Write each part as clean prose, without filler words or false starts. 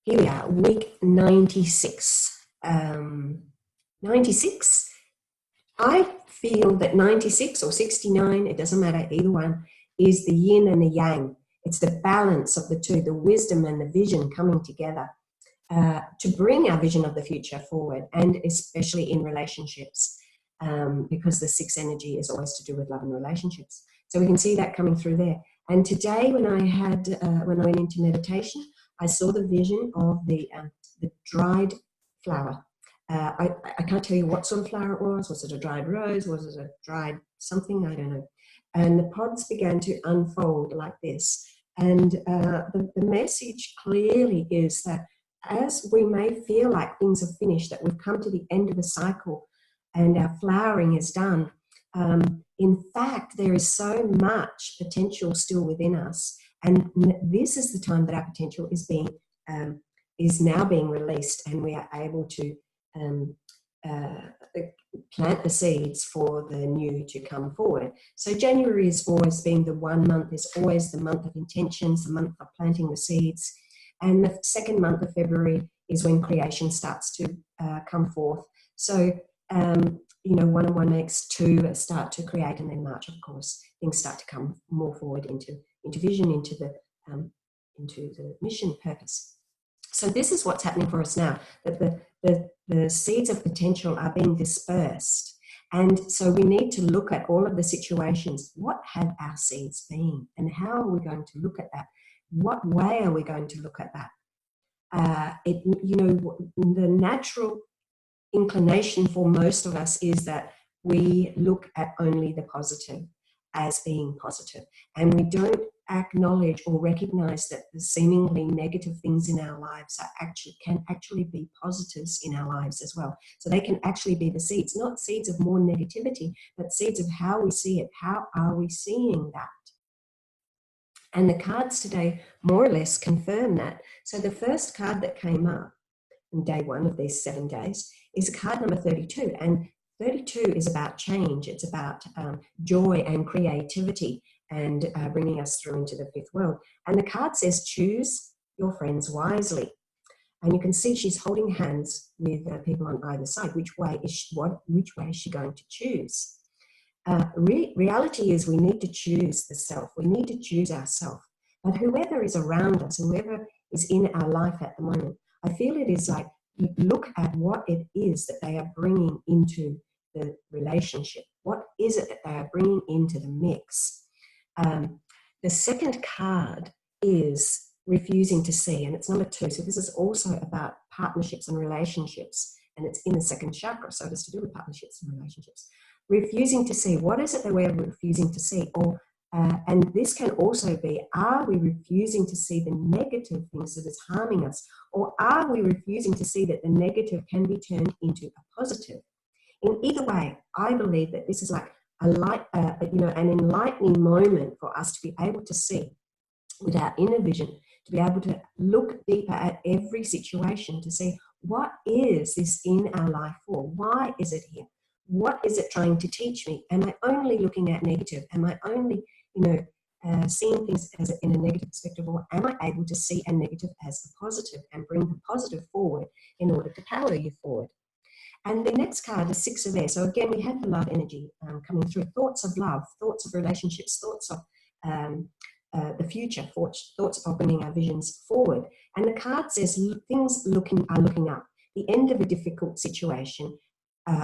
Here we are, week 96. 96. I feel that 96 or 69, it doesn't matter, either one, is the yin and the yang. It's the balance of the two, the wisdom and the vision coming together to bring our vision of the future forward, and especially in relationships, because the sixth energy is always to do with love and relationships. So we can see that coming through there. And today when I went into meditation, I saw the vision of the dried flower. I can't tell you what sort of flower it was. Was it a dried rose? Was it a dried something? I don't know. And the pods began to unfold like this. And the message clearly is that as we may feel like things are finished, that we've come to the end of the cycle and our flowering is done, in fact, there is so much potential still within us. And this is the time that our potential is now being released, and we are able to plant the seeds for the new to come forward. So January has always been the 1 month, is always the month of intentions, the month of planting the seeds. And the second month of February is when creation starts to come forth. So, one and one makes two, start to create, and then March, of course, things start to come more forward into vision, into the mission purpose. So this is what's happening for us now, that the seeds of potential are being dispersed. And so we need to look at all of the situations. What have our seeds been? And how are we going to look at that? What way are we going to look at that? The natural inclination for most of us is that we look at only the positive as being positive, and we don't acknowledge or recognize that the seemingly negative things in our lives can actually be positives in our lives as well. So they can actually be the seeds, not seeds of more negativity, but seeds of how we see it. How are we seeing that? And the cards today more or less confirm that. So the first card that came up on day one of these 7 days is card number 32. And 32 is about change. It's about joy and creativity and bringing us through into the fifth world. And the card says, choose your friends wisely. And you can see she's holding hands with people on either side. Which way is she going to choose? Reality is we need to choose the self. We need to choose ourselves. But whoever is around us, whoever is in our life at the moment, I feel it is like, look at what it is that they are bringing into the relationship. What is it that they are bringing into the mix? The second card is refusing to see, and it's number 2. So this is also about partnerships and relationships, and it's in the second chakra, so it's to do with partnerships and relationships. Refusing to see. What is it that we're refusing to see? Or and this can also be, are we refusing to see the negative things that is harming us? Or are we refusing to see that the negative can be turned into a positive? In either way, I believe that this is like a light, an enlightening moment for us to be able to see with our inner vision, to be able to look deeper at every situation to see, what is this in our life for? Why is it here? What is it trying to teach me? Am I only looking at negative? Am I only, seeing things as in a negative perspective, or am I able to see a negative as a positive and bring the positive forward in order to power you forward? And the next card is 6 of air. So again, we have the love energy coming through. Thoughts of love, thoughts of relationships, thoughts of the future, thoughts of bringing our visions forward. And the card says things are looking up. The end of a difficult situation,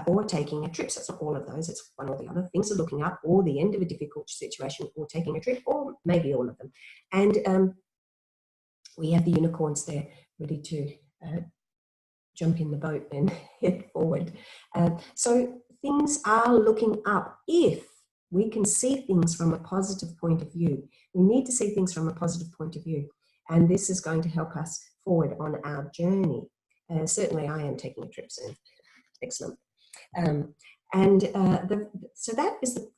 or taking a trip. So it's not all of those, it's one or the other. Things are looking up, or the end of a difficult situation, or taking a trip, or maybe all of them. And we have the unicorns there ready to jump in the boat and head forward. So things are looking up if we can see things from a positive point of view. We need to see things from a positive point of view. And this is going to help us forward on our journey. Certainly I am taking a trip soon. Excellent. So that is the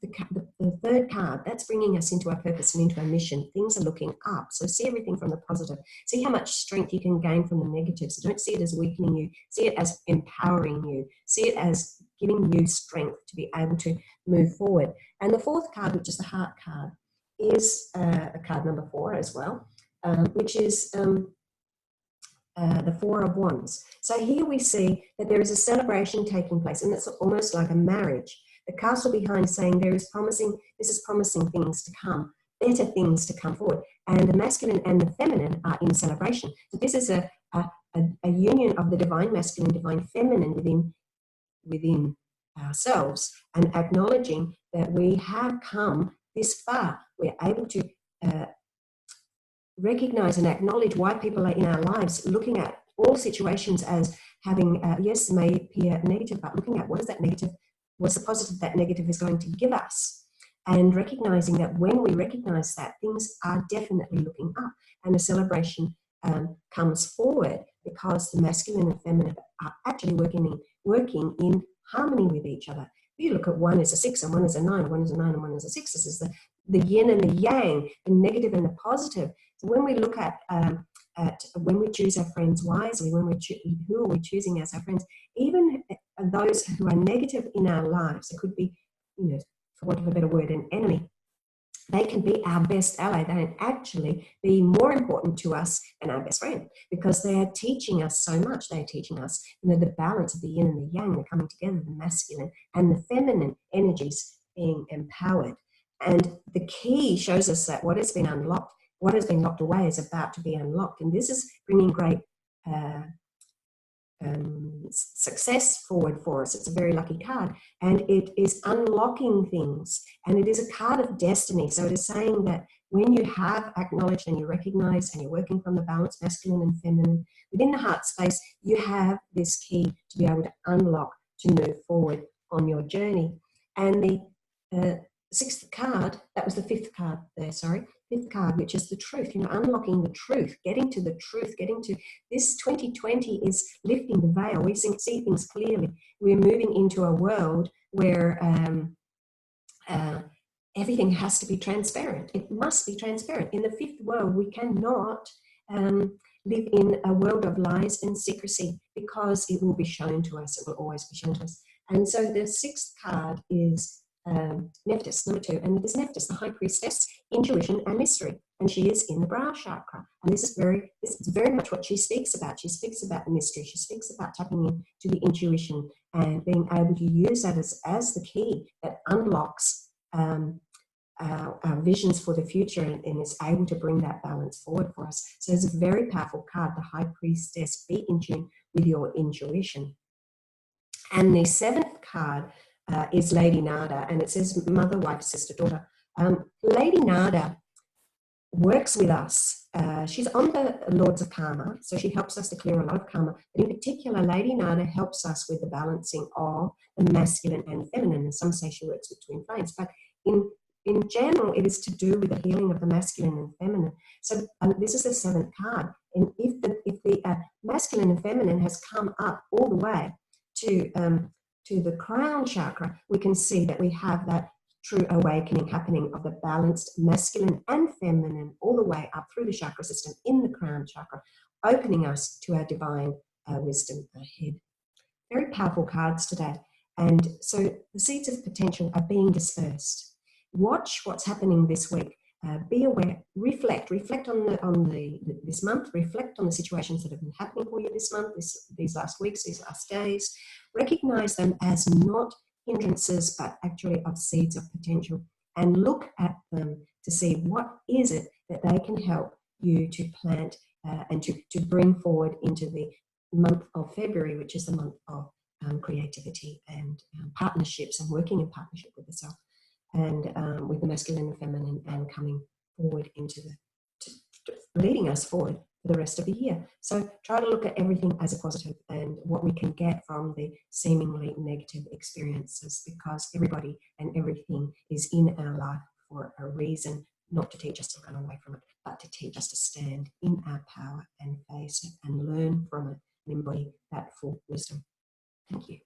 third card. That's bringing us into our purpose and into our mission. Things are looking up. So see everything from the positive. See how much strength you can gain from the negatives. Don't see it as weakening you. See it as empowering you. See it as giving you strength to be able to move forward. And the fourth card, which is the heart card, is a card number 4 as well, which is the Four of Wands. So here we see that there is a celebration taking place, and it's almost like a marriage. The castle behind saying this is promising things to come, better things to come forward. And the masculine and the feminine are in celebration. So this is a union of the divine masculine, divine feminine within ourselves, and acknowledging that we have come this far. We're able to recognize and acknowledge why people are in our lives, looking at all situations as having, yes, may appear negative, but looking at what is that negative, what's the positive that negative is going to give us, and recognizing that when we recognize that, things are definitely looking up, and a celebration comes forward because the masculine and feminine are actually working in harmony with each other. If you look at one as a 6 and one as a 9, one is a 9 and one is a 6, this is the yin and the yang, the negative and the positive. So when we look at when we choose our friends wisely, who are we choosing as our friends, even those who are negative in our lives, it could be, for want of a better word, an enemy, they can be our best ally. They can actually be more important to us than our best friend, because they are teaching us so much. They're teaching us, the balance of the yin and the yang, they're coming together, the masculine and the feminine energies being empowered. And the key shows us that what has been unlocked, what has been locked away is about to be unlocked. And this is bringing great success forward for us. It's a very lucky card, and it is unlocking things, and it is a card of destiny. So it is saying that when you have acknowledged and you recognize and you're working from the balance, masculine and feminine, within the heart space, you have this key to be able to unlock, to move forward on your journey. And the sixth card, that was the fifth card there, sorry, fifth card, which is the truth, unlocking the truth, getting to the truth, getting to this 2020 is lifting the veil. We see things clearly. We're moving into a world where everything has to be transparent. It must be transparent. In the fifth world, we cannot live in a world of lies and secrecy, because it will be shown to us. It will always be shown to us. And so the sixth card is Nephthys, number 2, and it is Nephthys, the high priestess, intuition and mystery, and she is in the brow chakra. And this is very much what she speaks about. She speaks about the mystery. She speaks about tapping into the intuition and being able to use that as the key that unlocks our visions for the future, and is able to bring that balance forward for us. So it's a very powerful card, the high priestess. Be in tune with your intuition. And the seventh card is Lady Nada, and it says mother, wife, sister, daughter. Lady Nada works with us. She's on the Lords of Karma, so she helps us to clear a lot of karma. But in particular, Lady Nada helps us with the balancing of the masculine and feminine. And some say she works with twin flames, but in general, it is to do with the healing of the masculine and feminine. So this is the seventh card, and if the masculine and feminine has come up all the way to the crown chakra, we can see that we have that true awakening happening of the balanced masculine and feminine all the way up through the chakra system in the crown chakra, opening us to our divine wisdom ahead. Very powerful cards today. And so the seeds of potential are being dispersed. Watch what's happening this week. Be aware, reflect on this month, reflect on the situations that have been happening for you this month, these last weeks, these last days. Recognize them as not hindrances, but actually of seeds of potential, and look at them to see what is it that they can help you to plant and to bring forward into the month of February, which is the month of creativity and partnerships, and working in partnership with the self, and with the masculine and feminine, and coming forward into leading us forward for the rest of the year. So try to look at everything as a positive, and what we can get from the seemingly negative experiences, because everybody and everything is in our life for a reason, not to teach us to run away from it, but to teach us to stand in our power and face it and learn from it and embody that full wisdom. Thank you.